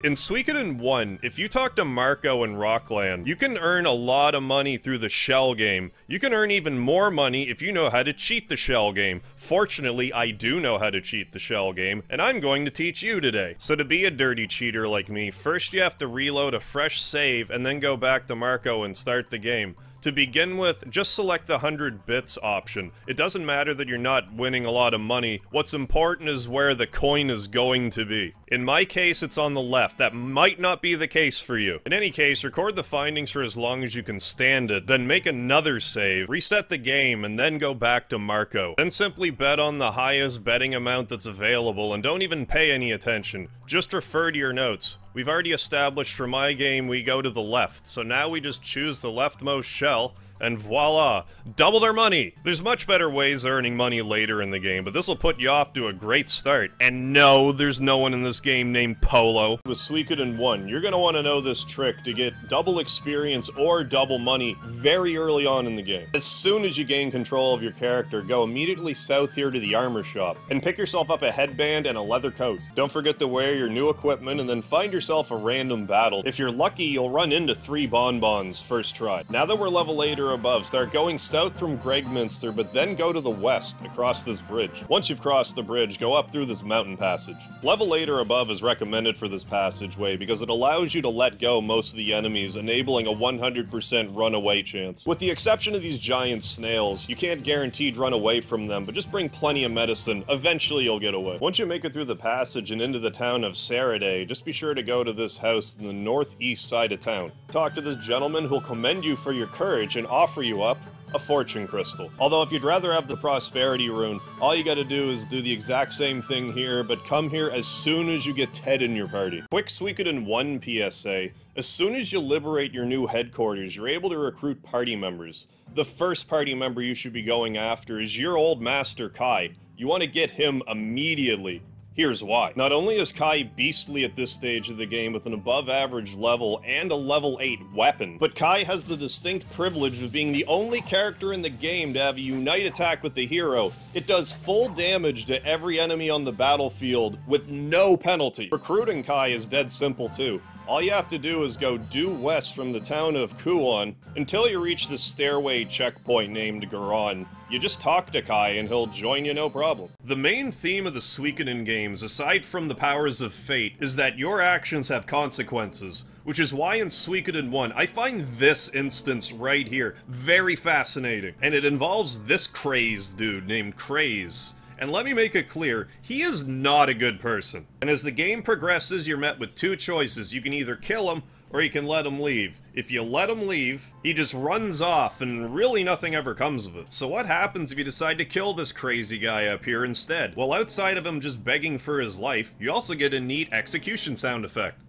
In Suikoden 1, if you talk to Marco in Rockland, you can earn a lot of money through the shell game. You can earn even more money if you know how to cheat the shell game. Fortunately, I do know how to cheat the shell game, and I'm going to teach you today. So to be a dirty cheater like me, first you have to reload a fresh save and then go back to Marco and start the game. To begin with, just select the 100 bits option. It doesn't matter that you're not winning a lot of money. What's important is where the coin is going to be. In my case, it's on the left. That might not be the case for you. In any case, record the findings for as long as you can stand it, then make another save, reset the game, and then go back to Marco. Then simply bet on the highest betting amount that's available, and don't even pay any attention. Just refer to your notes. We've already established for my game we go to the left, so now we just choose the leftmost shell, and voila, doubled our money! There's much better ways of earning money later in the game, but this will put you off to a great start. And no, there's no one in this game named Polo. With Suikoden 1, you're gonna want to know this trick to get double experience or double money very early on in the game. As soon as you gain control of your character, go immediately south here to the armor shop, and pick yourself up a headband and a leather coat. Don't forget to wear your new equipment, and then find yourself a random battle. If you're lucky, you'll run into 3 bonbons first try. Now that we're level 8 or above, start going south from Gregminster, but then go to the west across this bridge. Once you've crossed the bridge, go up through this mountain passage. Level 8 or above is recommended for this passageway because it allows you to let go most of the enemies, enabling a 100% runaway chance. With the exception of these giant snails, you can't guaranteed run away from them, but just bring plenty of medicine. Eventually you'll get away. Once you make it through the passage and into the town of Sarade, just be sure to go to this house in the northeast side of town. Talk to this gentleman who'll commend you for your courage and offer you up a fortune crystal. Although if you'd rather have the prosperity rune, all you gotta do is do the exact same thing here, but come here as soon as you get Ted in your party. Quick Suikoden 1 PSA, as soon as you liberate your new headquarters, you're able to recruit party members. The first party member you should be going after is your old master Kai. You want to get him immediately. Here's why. Not only is Kai beastly at this stage of the game with an above average level and a level 8 weapon, but Kai has the distinct privilege of being the only character in the game to have a unite attack with the hero. It does full damage to every enemy on the battlefield with no penalty. Recruiting Kai is dead simple too. All you have to do is go due west from the town of Kuon until you reach the stairway checkpoint named Garon. You just talk to Kai and he'll join you no problem. The main theme of the Suikoden games, aside from the powers of fate, is that your actions have consequences. Which is why in Suikoden 1, I find this instance right here very fascinating. And it involves this crazed dude named Craze. And let me make it clear, he is not a good person. And as the game progresses, you're met with 2 choices. You can either kill him, or you can let him leave. If you let him leave, he just runs off, and really nothing ever comes of it. So what happens if you decide to kill this crazy guy up here instead? Well, outside of him just begging for his life, you also get a neat execution sound effect.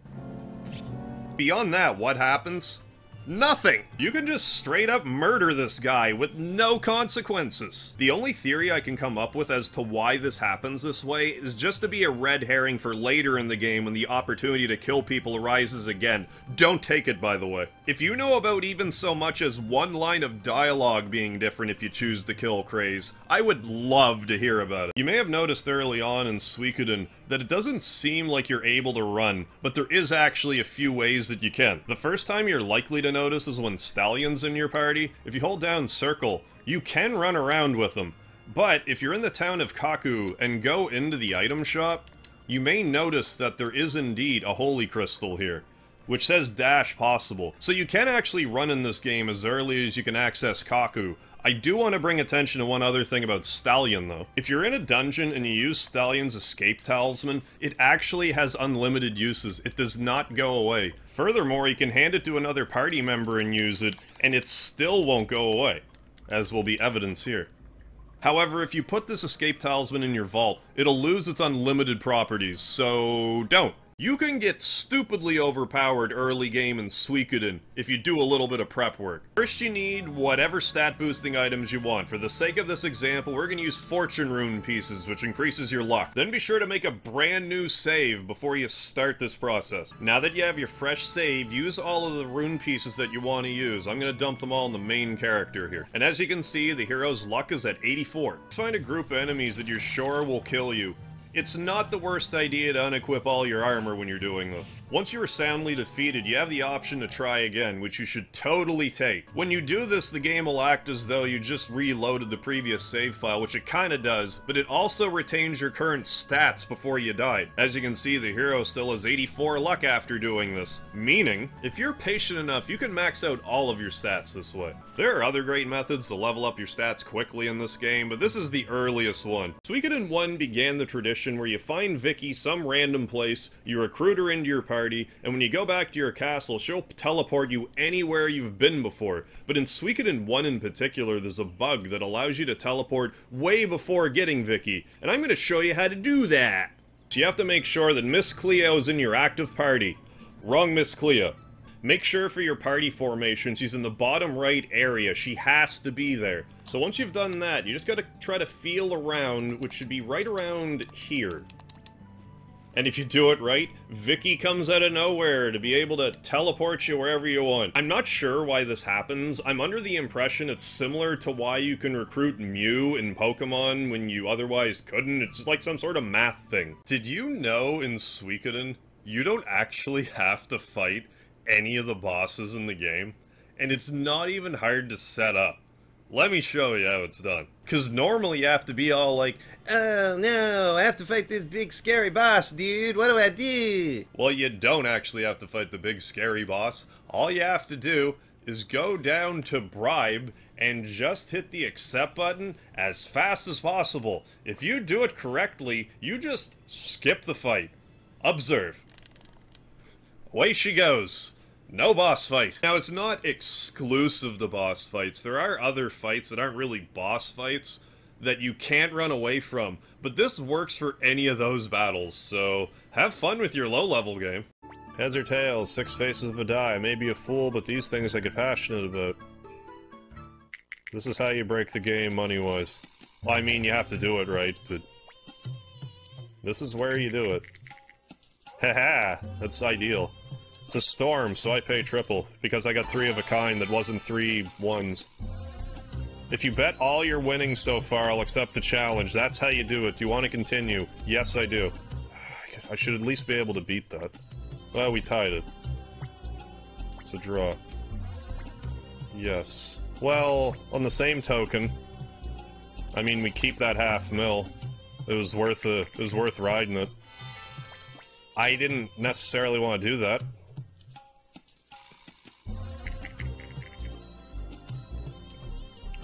Beyond that, what happens? Nothing! You can just straight up murder this guy with no consequences. The only theory I can come up with as to why this happens this way is just to be a red herring for later in the game when the opportunity to kill people arises again. Don't take it, by the way. If you know about even so much as one line of dialogue being different if you choose to kill Craze, I would love to hear about it. You may have noticed early on in Suikoden that it doesn't seem like you're able to run, but there is actually a few ways that you can. The first time you're likely to notice is when Stallion's in your party. If you hold down circle, you can run around with them. But if you're in the town of Kaku and go into the item shop, you may notice that there is indeed a holy crystal here, which says dash possible. So you can actually run in this game as early as you can access Kaku. I do want to bring attention to one other thing about Stallion, though. If you're in a dungeon and you use Stallion's escape talisman, it actually has unlimited uses. It does not go away. Furthermore, you can hand it to another party member and use it, and it still won't go away, as will be evidence here. However, if you put this escape talisman in your vault, it'll lose its unlimited properties, so don't. You can get stupidly overpowered early game in Suikoden if you do a little bit of prep work. First you need whatever stat boosting items you want. For the sake of this example, we're going to use fortune rune pieces, which increases your luck. Then be sure to make a brand new save before you start this process. Now that you have your fresh save, use all of the rune pieces that you want to use. I'm going to dump them all in the main character here. And as you can see, the hero's luck is at 84. Find a group of enemies that you're sure will kill you. It's not the worst idea to unequip all your armor when you're doing this. Once you are soundly defeated, you have the option to try again, which you should totally take. When you do this, the game will act as though you just reloaded the previous save file, which it kinda does, but it also retains your current stats before you died. As you can see, the hero still has 84 luck after doing this, meaning, if you're patient enough, you can max out all of your stats this way. There are other great methods to level up your stats quickly in this game, but this is the earliest one. Suikoden 1 began the tradition where you find Vicky some random place, you recruit her into your party, and when you go back to your castle, she'll teleport you anywhere you've been before. But in Suikoden 1 in particular, there's a bug that allows you to teleport way before getting Vicky, and I'm going to show you how to do that. So you have to make sure that Miss Cleo is in your active party. Wrong Miss Cleo. Make sure for your party formation she's in the bottom right area. She has to be there. So once you've done that, you just gotta try to feel around, which should be right around here. And if you do it right, Vicky comes out of nowhere to be able to teleport you wherever you want. I'm not sure why this happens. I'm under the impression it's similar to why you can recruit Mew in Pokemon when you otherwise couldn't. It's just like some sort of math thing. Did you know in Suikoden, you don't actually have to fight any of the bosses in the game? And it's not even hard to set up. Let me show you how it's done. Because normally you have to be all like, oh no, I have to fight this big scary boss, dude, what do I do? Well, you don't actually have to fight the big scary boss. All you have to do is go down to bribe and just hit the accept button as fast as possible. If you do it correctly, you just skip the fight. Observe. Away she goes. No boss fight. Now, it's not exclusive to boss fights. There are other fights that aren't really boss fights that you can't run away from, but this works for any of those battles, so have fun with your low-level game. Heads or tails, 6 faces of a die. I may be a fool, but these things I get passionate about. This is how you break the game, money-wise. Well, I mean, you have to do it right, but this is where you do it. Haha, that's ideal. It's a storm, so I pay triple, because I got 3 of a kind that wasn't 3 ones. If you bet all your winnings so far, I'll accept the challenge. That's how you do it. Do you want to continue? Yes, I do. I should at least be able to beat that. Well, we tied it. It's a draw. Yes. Well, on the same token, I mean, we keep that $500,000. It was worth riding it. I didn't necessarily want to do that.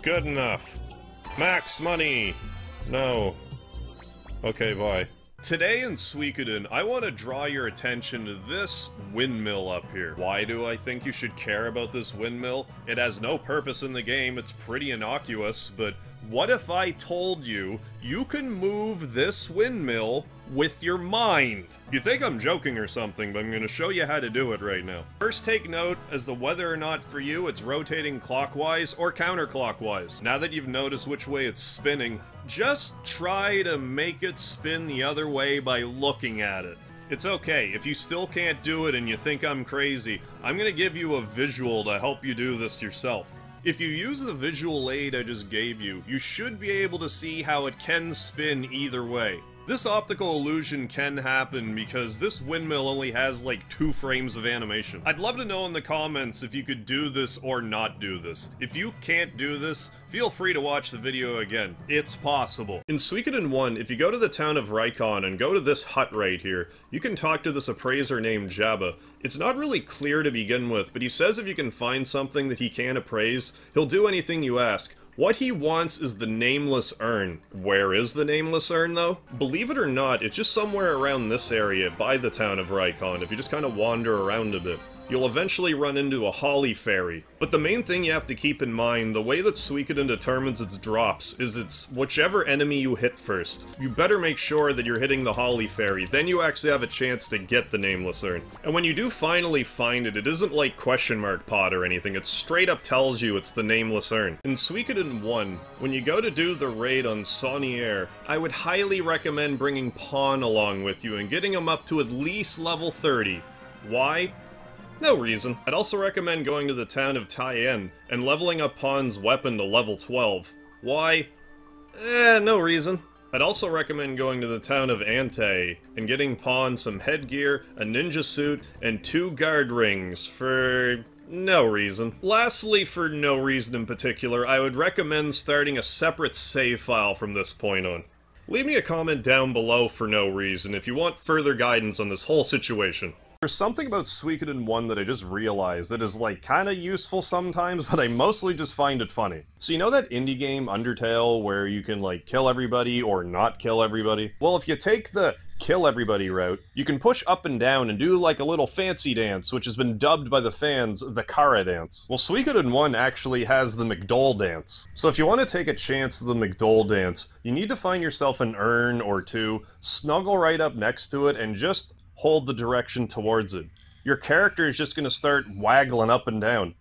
Good enough. Max money! No. Okay, bye. Today in Suikoden, I want to draw your attention to this windmill up here. Why do I think you should care about this windmill? It has no purpose in the game, it's pretty innocuous, but what if I told you you can move this windmill with your mind? You think I'm joking or something, but I'm going to show you how to do it right now. First, take note as to whether or not for you it's rotating clockwise or counterclockwise. Now that you've noticed which way it's spinning, just try to make it spin the other way by looking at it. It's okay, if you still can't do it and you think I'm crazy, I'm going to give you a visual to help you do this yourself. If you use the visual aid I just gave you, you should be able to see how it can spin either way. This optical illusion can happen because this windmill only has like 2 frames of animation. I'd love to know in the comments if you could do this or not do this. If you can't do this, feel free to watch the video again. It's possible. In Suikoden 1, if you go to the town of Rykon and go to this hut right here, you can talk to this appraiser named Jabba. It's not really clear to begin with, but he says if you can find something that he can appraise, he'll do anything you ask. What he wants is the nameless urn. Where is the nameless urn, though? Believe it or not, it's just somewhere around this area by the town of Rykon, if you just kind of wander around a bit. You'll eventually run into a Holly Fairy. But the main thing you have to keep in mind, the way that Suikoden determines its drops, is it's whichever enemy you hit first. You better make sure that you're hitting the Holly Fairy, then you actually have a chance to get the nameless urn. And when you do finally find it, it isn't like question mark pot or anything, it straight up tells you it's the nameless urn. In Suikoden 1, when you go to do the raid on Saunier, I would highly recommend bringing Pawn along with you and getting him up to at least level 30. Why? No reason. I'd also recommend going to the town of Tien and leveling up Pawn's weapon to level 12. Why? No reason. I'd also recommend going to the town of Ante and getting pawned some headgear, a ninja suit, and 2 guard rings for no reason. Lastly, for no reason in particular, I would recommend starting a separate save file from this point on. Leave me a comment down below for no reason if you want further guidance on this whole situation. There's something about Suikoden 1 that I just realized that is like kinda useful sometimes, but I mostly just find it funny. So you know that indie game Undertale where you can like kill everybody or not kill everybody? Well, if you take the kill everybody route, you can push up and down and do like a little fancy dance, which has been dubbed by the fans the Kara dance. Well, Suikoden 1 actually has the McDole dance. So if you want to take a chance at the McDole dance, you need to find yourself an urn or two, snuggle right up next to it, and just hold the direction towards it. Your character is just going to start waggling up and down.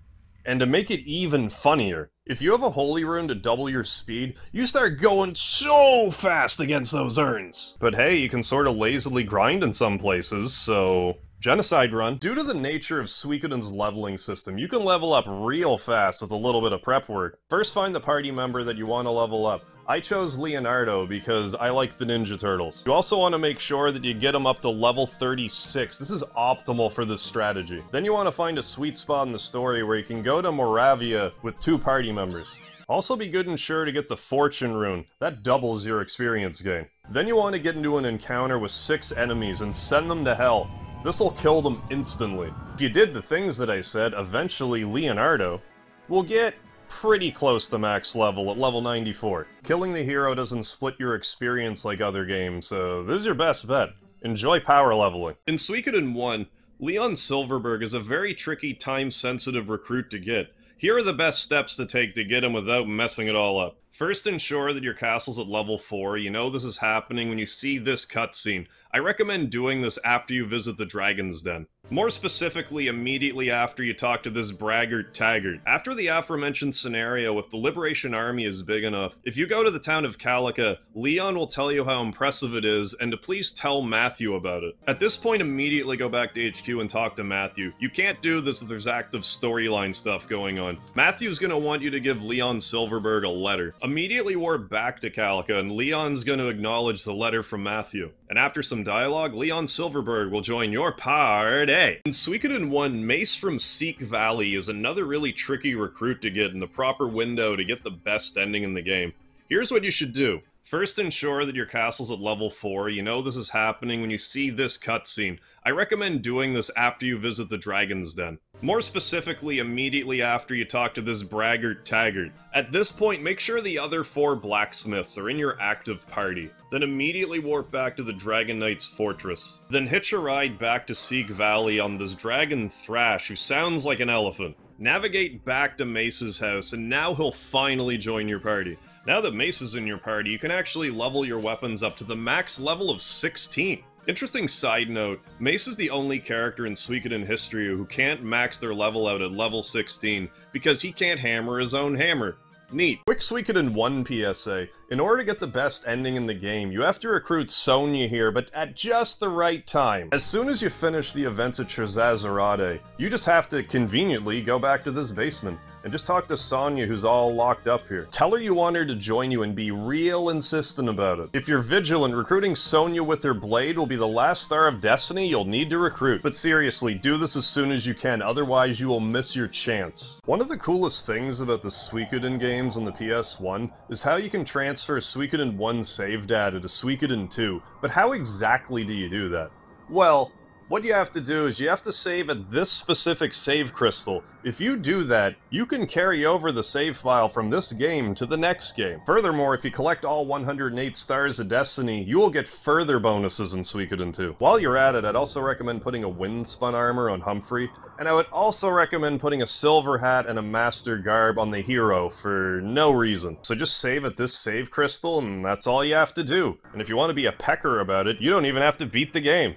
And to make it even funnier, if you have a holy rune to double your speed, you start going so fast against those urns. But hey, you can sort of lazily grind in some places, so genocide run. Due to the nature of Suikoden's leveling system, you can level up real fast with a little bit of prep work. First, find the party member that you want to level up. I chose Leonardo because I like the Ninja Turtles. You also want to make sure that you get them up to level 36. This is optimal for this strategy. Then you want to find a sweet spot in the story where you can go to Moravia with 2 party members. Also be good and sure to get the Fortune rune. That doubles your experience gain. Then you want to get into an encounter with 6 enemies and send them to hell. This'll kill them instantly. If you did the things that I said, eventually Leonardo will get pretty close to max level at level 94. Killing the hero doesn't split your experience like other games, so this is your best bet. Enjoy power leveling. In Suikoden 1, Leon Silverberg is a very tricky, time-sensitive recruit to get. Here are the best steps to take to get him without messing it all up. First, ensure that your castle's at level 4. You know this is happening when you see this cutscene. I recommend doing this after you visit the Dragon's Den. More specifically, immediately after you talk to this braggart Taggart. After the aforementioned scenario, if the Liberation Army is big enough, if you go to the town of Calica, Leon will tell you how impressive it is, and to please tell Matthew about it. At this point, immediately go back to HQ and talk to Matthew. You can't do this if there's active storyline stuff going on. Matthew's gonna want you to give Leon Silverberg a letter. Immediately warp back to Calica, and Leon's gonna acknowledge the letter from Matthew. And after some dialogue, Leon Silverberg will join your party. In Suikoden 1, Mace from Seek Valley is another really tricky recruit to get in the proper window to get the best ending in the game. Here's what you should do. First, ensure that your castle's at level 4. You know this is happening when you see this cutscene. I recommend doing this after you visit the Dragon's Den. More specifically, immediately after you talk to this braggart Taggart. At this point, make sure the other 4 blacksmiths are in your active party. Then immediately warp back to the Dragon Knight's fortress. Then hitch a ride back to Seek Valley on this Dragon Thrash who sounds like an elephant. Navigate back to Mace's house, and now he'll finally join your party. Now that Mace is in your party, you can actually level your weapons up to the max level of 16. Interesting side note, Mace is the only character in Suikoden history who can't max their level out at level 16 because he can't hammer his own hammer. Neat. Quick Suikoden 1 PSA. In order to get the best ending in the game, you have to recruit Sonya here, but at just the right time. As soon as you finish the events at Trezazarade, you just have to conveniently go back to this basement and just talk to Sonya, who's all locked up here. Tell her you want her to join you and be real insistent about it. If you're vigilant, recruiting Sonya with her blade will be the last star of destiny you'll need to recruit. But seriously, do this as soon as you can, otherwise you will miss your chance. One of the coolest things about the Suikoden games on the PS1 is how you can transfer Suikoden 1 save data to Suikoden 2, but how exactly do you do that? Well, what you have to do is you have to save at this specific save crystal. If you do that, you can carry over the save file from this game to the next game. Furthermore, if you collect all 108 stars of destiny, you will get further bonuses in Suikoden 2. While you're at it, I'd also recommend putting a wind-spun armor on Humphrey, and I would also recommend putting a silver hat and a master garb on the hero for no reason. So just save at this save crystal, and that's all you have to do. And if you want to be a pecker about it, you don't even have to beat the game.